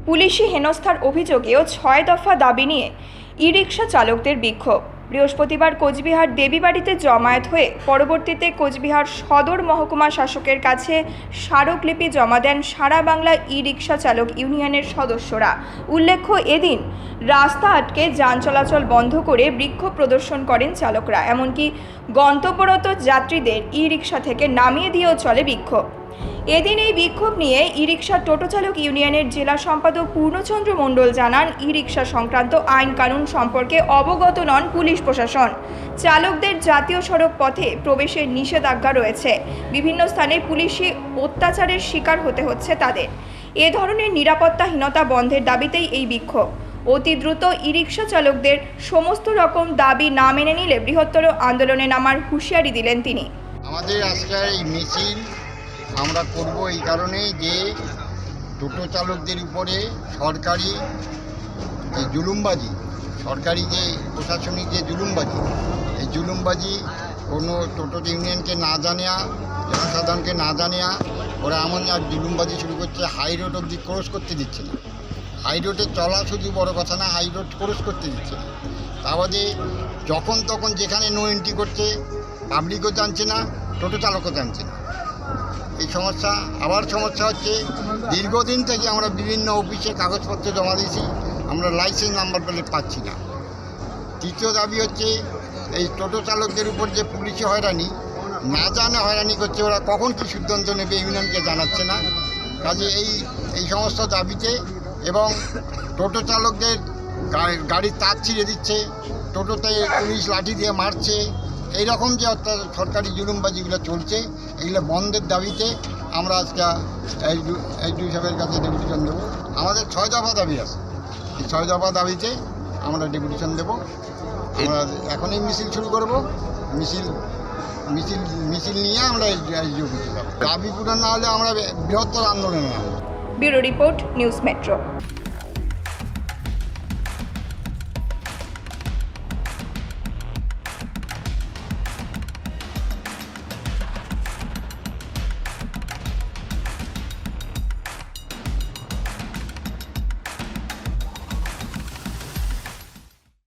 পুলিশি হেনস্থার অভিযোগেও ৬ দফা দাবি নিয়ে ই-রিকশা চালকদের বিক্ষোভ। বৃহস্পতিবার কোচবিহার দেবীবাড়িতে জমায়েত হয়ে পরবর্তীতে কোচবিহার সদর মহকুমা শাসকের কাছে স্মারকলিপি জমা দেন সারা বাংলা ই-রিকশা চালক ইউনিয়নের সদস্যরা। উল্লেখ্য, এদিন রাস্তা আটকে যান চলাচল বন্ধ করে বিক্ষোভ প্রদর্শন করেন চালকরা। এমনকি গন্তব্যরত যাত্রীদের ই-রিকশা থেকে নামিয়ে দিয়েও চলে বিক্ষোভ। এদিন এই বিক্ষোভ নিয়ে ই-রিকশা টোটো চালক ইউনিয়নের জেলা সম্পাদক পূর্ণচন্দ্র মণ্ডল জানান, ই-রিকশা সংক্রান্ত আইন কানুন সম্পর্কে অবগত নন পুলিশ প্রশাসন। চালকদের জাতীয় সড়ক পথে প্রবেশের নিষেধাজ্ঞা রয়েছে। বিভিন্ন স্থানে পুলিশি অত্যাচারের শিকার হতে হচ্ছে তাদের। এ ধরনের নিরাপত্তাহীনতা বন্ধের দাবিতেই এই বিক্ষোভ। অতি দ্রুত ই-রিকশা চালকদের সমস্ত রকম দাবি না মেনে নিলে বৃহত্তর আন্দোলনে নামার হুঁশিয়ারি দিলেন তিনি। আমাদের আজকের এই মিছিল আমরা করব এই কারণে যে টোটো চালকদের উপরে সরকারি যে জুলুমবাজি, সরকারি যে প্রশাসনিক যে জুলুমবাজি, এই জুলুমবাজি কোনো টোটো ইউনিয়নকে না জানিয়া, জনসাধারণকে না জানিয়া ওরা এমন এক জুলুমবাজি শুরু করছে। হাই রোড অবধি ক্রস করতে দিচ্ছে না। হাই রোডে চলা শুধু বড় কথা না, হাই রোড ক্রস করতে দিচ্ছে না। তা বাদে যখন তখন যেখানে নো এন্ট্রি করছে, পাবলিকও জানছে না, টোটো চালকও জানছে না। এই সমস্যা। আবার সমস্যা হচ্ছে, দীর্ঘদিন থেকে আমরা বিভিন্ন অফিসে কাগজপত্র জমা দিয়েছি, আমরা লাইসেন্স নাম্বার প্লেট পাচ্ছি না। তৃতীয় দাবি হচ্ছে, এই টোটো চালকদের উপর যে পুলিশি হয়রানি, না জানে হয়রানি করছে, ওরা কখন কী সিদ্ধান্ত নেবে ইউনিয়নকে জানাচ্ছে না। কাজে এই সমস্ত দাবিতে, এবং টোটো চালকদের গাড়ির তার ছিঁড়ে দিচ্ছে, টোটোতে পুলিশ লাঠি দিয়ে মারছে, এইরকম যে সরকারি জুলুমবাজিগুলো চলছে, এগুলো বন্ধের দাবিতে আমরা আজকে এইচডি সাহেবের কাছে ডেপুটেশন দেবো। আমাদের ৬ দফা দাবি আছে। এই ৬ দফা দাবিতে আমরা ডেপুটেশন দেবো। আমরা এখনই মিছিল শুরু করব। মিছিল নিয়ে আমরা এইচডি অফিসে যাবো। দাবি পূরণ না হলে আমরা বৃহত্তর আন্দোলনে নামব। Bureau report, News metro.